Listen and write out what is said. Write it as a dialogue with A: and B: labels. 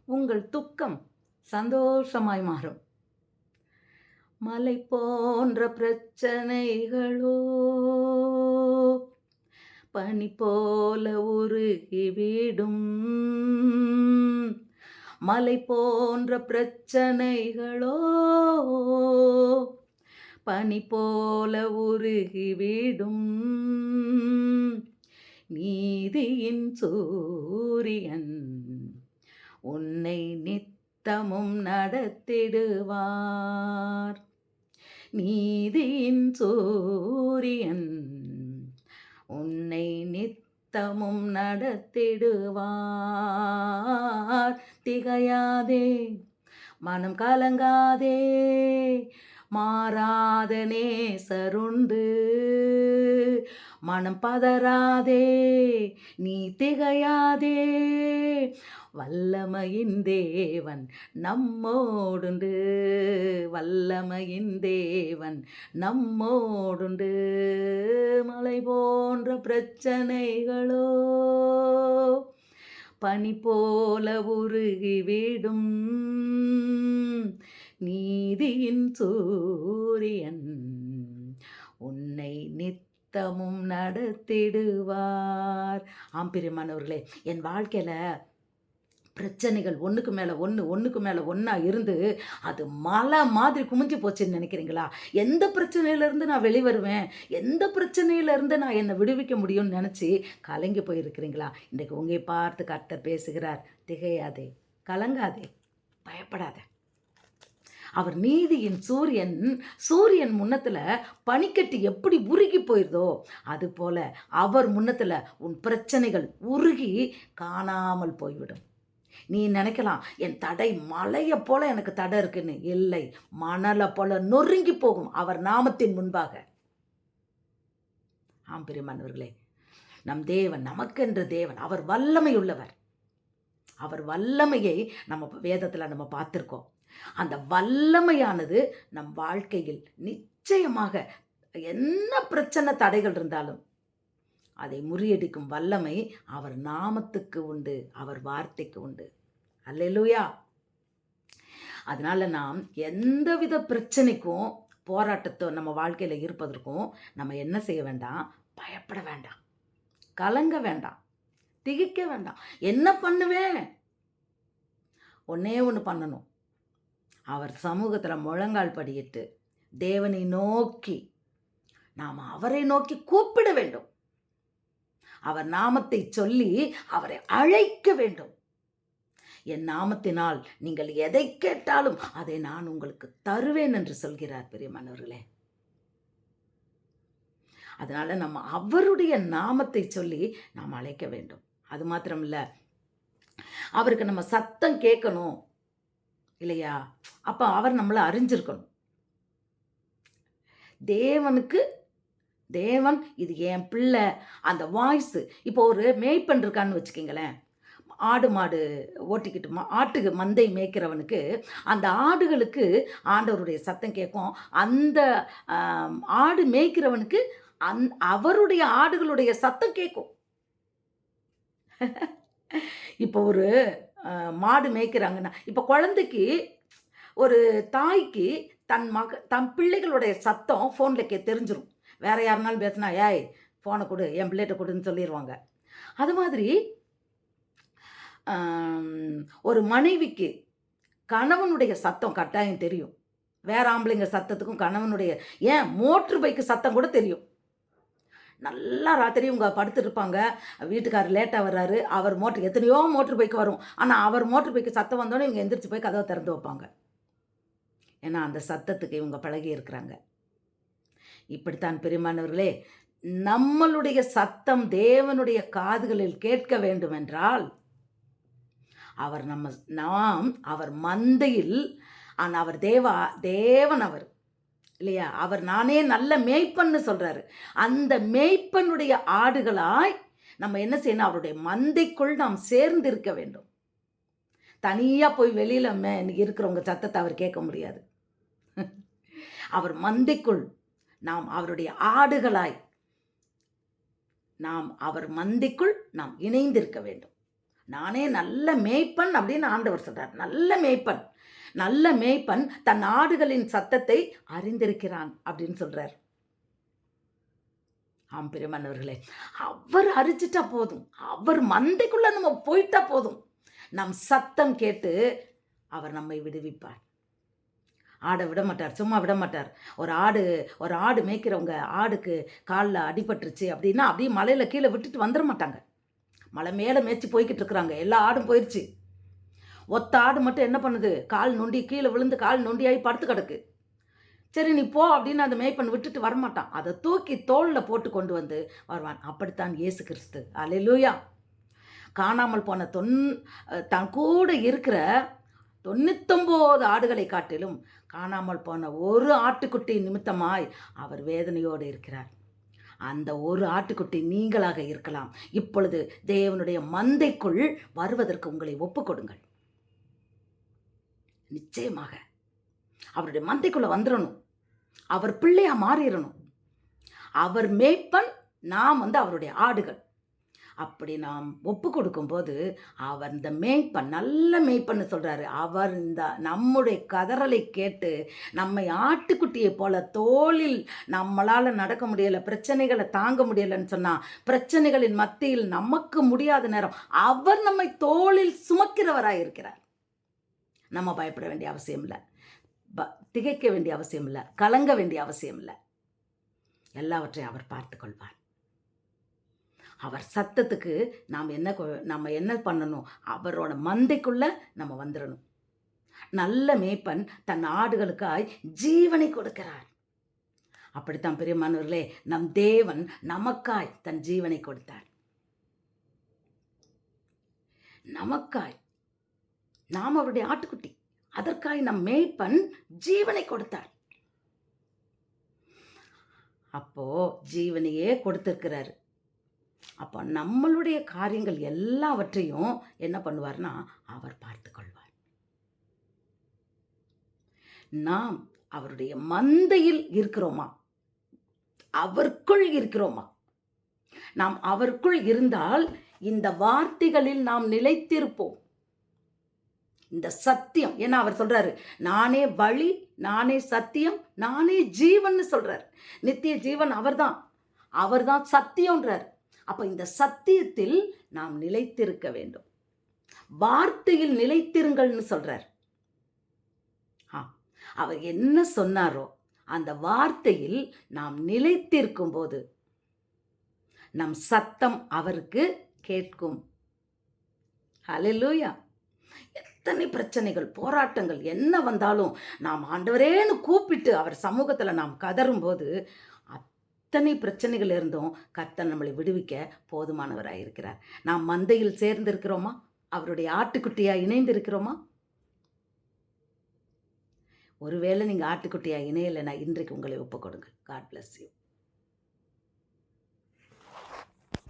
A: உங்கள் துக்கம் சந்தோஷமாய் மாறும். மலை போன்ற பிரச்சனைகளோ பனி போல உருகிவிடும். மலை போன்ற பிரச்சனைகளோ பனி போல உருகிவிடும். நீதியின் சூரியன் உன்னை நித்தமும் நடத்திடுவார். நீதியின் சூரியன் உன்னை நித்தமும் நடத்திடுவார். திகையாதே, மனம் கலங்காதே, மாறாத நேசருண்டு. மனம் பதறாதே, நீ திகையாதே, வல்லமையின் தேவன் நம்மோடுண்டு. வல்லமையின் தேவன் நம்மோடுண்டு. மலை போன்ற பிரச்சனைகளோ பனி போல உருகிவிடும். நீதியின் சூரியன் உன்னை நித்தமும் நடத்திடுவார். பிரியமானவர்களே, என் வாழ்க்கையில் பிரச்சனைகள் ஒன்றுக்கு மேலே ஒன்றா இருந்து அது மலை மாதிரி குமிஞ்சு போச்சுன்னு நினைக்கிறீங்களா? எந்த பிரச்சனையிலேருந்து நான் வெளிவருவேன், எந்த பிரச்சனையிலேருந்து நான் என்னை விடுவிக்க முடியும்னு நினச்சி கலங்கி போயிருக்கிறீங்களா? இன்றைக்கு உங்களை பார்த்து கர்த்தர் பேசுகிறார். திகையாதே, கலங்காதே, பயப்படாத. அவர் நீதியின் சூரியன் முன்னத்தில் பனிக்கட்டி எப்படி உருகி போயிருதோ அது போல அவர் முன்னத்தில் உன் பிரச்சனைகள் உருகி காணாமல் போய்விடும். நீ நினைக்கலாம், என் தடை மலையை போல எனக்கு தடை இருக்குன்னு. இல்லை, மணலை போல நொறுங்கி போகும் அவர் நாமத்தின் முன்பாக. பிரியமானவர்களே, நம் தேவன், நமக்கென்ற தேவன், அவர் வல்லமை உள்ளவர். அவர் வல்லமையை நம்ம வேதத்தில் நம்ம பார்த்துருக்கோம். அந்த வல்லமையானது நம் வாழ்க்கையில் நிச்சயமாக என்ன பிரச்சனை தடைகள் இருந்தாலும் அதை முறியடிக்கும் வல்லமை அவர் நாமத்துக்கு உண்டு, அவர் வார்த்தைக்கு உண்டு. அல்லேலூயா. அதனால நாம் எந்தவித பிரச்சனைக்கும் போராட்டத்தை நம்ம வாழ்க்கையில் இருப்பதற்கும் நம்ம என்ன செய்ய வேண்டாம்? பயப்பட வேண்டாம், கலங்க வேண்டாம், திகைக்க வேண்டாம். என்ன பண்ணுவேன்? ஒன்னே ஒன்று பண்ணணும். அவர் சமூகத்தில் முழங்கால் படியிட்டு தேவனை நோக்கி நாம் அவரை நோக்கி கூப்பிட வேண்டும். அவர் நாமத்தை சொல்லி அவரை அழைக்க வேண்டும். என் நாமத்தினால் நீங்கள் எதை கேட்டாலும் அதை நான் உங்களுக்கு தருவேன் என்று சொல்கிறார் பிரியமானவர்களே. அதனால நம்ம அவருடைய நாமத்தை சொல்லி நாம் அழைக்க வேண்டும். அது மாத்திரம் இல்லை, அவருக்கு நம்ம சத்தம் கேட்கணும் இல்லையா? அப்போ அவர் நம்மளை அறிஞ்சிருக்கணும். தேவன் இது என் பிள்ளை, அந்த வாய்ஸு. இப்போ ஒரு மேய்ப்பன் இருக்கான்னு வச்சுக்கிங்களேன், ஆடு மாடு ஓட்டிக்கிட்டு ஆட்டுக்கு மந்தை மேய்க்கிறவனுக்கு அந்த ஆடுகளுக்கு ஆண்டவருடைய சத்தம் கேட்கும். அந்த ஆடு மேய்க்கிறவனுக்கு அவருடைய ஆடுகளுடைய சத்தம் கேட்கும். இப்போ ஒரு மாடு மேய்க்கிறாங்கன்னா, இப்போ குழந்தைக்கு, ஒரு தாய்க்கு தன் பிள்ளைகளுடைய சத்தம் ஃபோனில் தெரிஞ்சிடும். வேற யாருனாலும் பேசினா, ஏய் ஃபோனை கொடு, என் பிள்ளைகிட்ட கொடுன்னு சொல்லிடுவாங்க. அது மாதிரி ஒரு மனைவிக்கு கணவனுடைய சத்தம் கட்டாயம் தெரியும். வேற ஆம்பளைங்க சத்தத்துக்கும் கணவனுடைய, ஏன் மோட்ரு பைக்கு சத்தம் கூட தெரியும். நல்லா ராத்திரி இவங்க படுத்துருப்பாங்க, வீட்டுக்காரர் லேட்டாக வர்றாரு, அவர் எத்தனையோ மோட்ரு பைக்கு வரும். ஆனால் அவர் மோட்ரு பைக்கு சத்தம் வந்தோடனே இவங்க எந்திரிச்சு போய் கதவை திறந்து வைப்பாங்க. ஏன்னா அந்த சத்தத்துக்கு இவங்க பழகி இருக்கிறாங்க. இப்படித்தான் பிரியமானவர்களே, நம்மளுடைய சத்தம் தேவனுடைய காதுகளில் கேட்க வேண்டும் என்றால் நாம் அவர் மந்தையில், அவர் தேவன் அவர் இல்லையா? அவர் நானே நல்ல மேய்ப்பன்னு சொல்றாரு. அந்த மேய்ப்பனுடைய ஆடுகளாய் நம்ம என்ன செய்யணும்? அவருடைய மந்தைக்குள் நாம் சேர்ந்து இருக்க வேண்டும். தனியாக போய் வெளியில் இருக்கிறவங்க சத்தத்தை அவர் கேட்க முடியாது. அவர் மந்தைக்குள் நாம் அவருடைய ஆடுகளாய் அவர் மந்தைக்குள் நாம் இணைந்திருக்க வேண்டும். நானே நல்ல மேய்ப்பன் அப்படின்னு ஆண்டவர் சொல்றார். நல்ல மேய்ப்பன். நல்ல மேய்ப்பன் தன் ஆடுகளின் சத்தத்தை அறிந்திருக்கிறான் அப்படின்னு சொல்றார். ஆம் பிரியமானவர்களே, அவர் அறிஞ்சிட்டா போதும். அவர் மந்தைக்குள்ள நம்ம போயிட்டா போதும். நம் சத்தம் கேட்டு அவர் நம்மை விடுவிப்பார். ஆடை விட மாட்டார், சும்மா விட மாட்டார். ஒரு ஆடு மேய்க்கிறவங்க ஆடுக்கு காலில் அடிபட்டுருச்சு அப்படின்னா அப்படியே மலையில் கீழே விட்டுட்டு வந்துட மாட்டாங்க. மலை மேலே மேய்ச்சி போய்கிட்டு இருக்கிறாங்க, எல்லா ஆடும் போயிடுச்சு. ஒத்த ஆடு மட்டும் என்ன பண்ணுது, கால் நொண்டி கீழே விழுந்து கால் நொண்டியாகி படுத்து கிடக்கு. சரி நீ போ அப்படின்னு அந்த மேய்ப்பன் விட்டுட்டு வரமாட்டான். அதை தூக்கி தோளில் போட்டு கொண்டு வந்து வருவான். அப்படித்தான் இயேசு கிறிஸ்து. அல்லேலூயா. காணாமல் போன தன் கூட இருக்கிற 99 ஆடுகளை காட்டிலும் காணாமல் போன ஒரு ஆட்டுக்குட்டி நிமித்தமாய் அவர் வேதனையோடு இருக்கிறார். அந்த ஒரு ஆட்டுக்குட்டி நீங்களாக இருக்கலாம். இப்பொழுது தேவனுடைய மந்தைக்குள் வருவதற்கு உங்களை ஒப்புக்கொடுங்கள். நிச்சயமாக அவருடைய மந்தைக்குள்ள வந்துடணும். அவர் பிள்ளையா மாறிடணும். அவர் மேய்ப்பன், நாம் அவருடைய ஆடுகள். அப்படி நாம் ஒப்பு கொடுக்கும்போது அவர் இந்த மேய்ப்பன், நல்ல மேய்ப்பன்னு சொல்கிறாரு. அவர் இந்த நம்முடைய கதறலை கேட்டு நம்மை ஆட்டுக்குட்டியை போல தோளில் நம்மளால் நடக்க முடியலை, பிரச்சனைகளை தாங்க முடியலைன்னு சொன்னால், பிரச்சனைகளின் மத்தியில் நமக்கு முடியாத நேரம் அவர் நம்மை தோளில் சுமக்கிறவராக இருக்கிறார். நம்ம பயப்பட வேண்டிய அவசியம் இல்லை, திகைக்க வேண்டிய அவசியம் இல்லை, கலங்க வேண்டிய அவசியம் இல்லை. எல்லாவற்றையும் அவர் பார்த்து கொள்வார். அவர் சத்தத்துக்கு நம்ம என்ன பண்ணணும், அவரோட மந்தைக்குள்ள நம்ம வந்துடணும். நல்ல மேய்ப்பன் தன் ஆடுகளுக்காய் ஜீவனை கொடுக்கிறார். அப்படித்தான் பிரியமானவர்களே, நம் தேவன் நமக்காய் தன் ஜீவனை கொடுத்தார். நமக்காய், நாம் அவருடைய ஆட்டுக்குட்டி. அதற்காய் நம் மேய்ப்பன் ஜீவனை கொடுத்தார். அப்போ ஜீவனையே கொடுத்திருக்கிறாரு. அப்போ நம்மளுடைய காரியங்கள் எல்லாவற்றையும் என்ன பண்ணுவார்னா அவர் பார்த்து கொள்வார். நாம் அவருடைய மந்தையில் இருக்கிறோமா, அவருக்குள் இருக்கிறோமா? நாம் அவருக்குள் இருந்தால் இந்த வார்த்தைகளில் நாம் நிலைத்திருப்போம். இந்த சத்தியம், ஏன்னா அவர் சொல்றாரு, நானே வழி, நானே சத்தியம், நானே ஜீவன் சொல்றார். நித்திய ஜீவன் அவர்தான் சத்தியம்ன்றார். அப்ப இந்த சத்தியத்தில் நாம் நிலைத்திருக்க வேண்டும். வார்த்தையில் நிலைத்திருங்கள்னு சொல்றார். அவர் என்ன சொன்னாரோ அந்த வார்த்தையில் நாம் நிலைத்திருக்கும் போது நம் சத்தம் அவருக்கு கேட்கும். ஹல்லேலூயா. எத்தனை பிரச்சனைகள், போராட்டங்கள் என்ன வந்தாலும் நாம் ஆண்டவரேன்னு கூப்பிட்டு அவர் சமூகத்தில் நாம் கதறும் போது அத்தனை பிரச்சனைகள் இருந்தும் கர்த்தர் நம்மளை விடுவிக்க போதுமானவராக இருக்கிறார். நாம் மந்தையில் சேர்ந்து இருக்கிறோமா? அவருடைய ஆட்டுக்குட்டியாக இணைந்து இருக்கிறோமா? ஒருவேளை நீங்கள் ஆட்டுக்குட்டியாக இணையலைன்னா இன்றைக்கு உங்களை ஒப்புக்கொடுங்க. God bless you.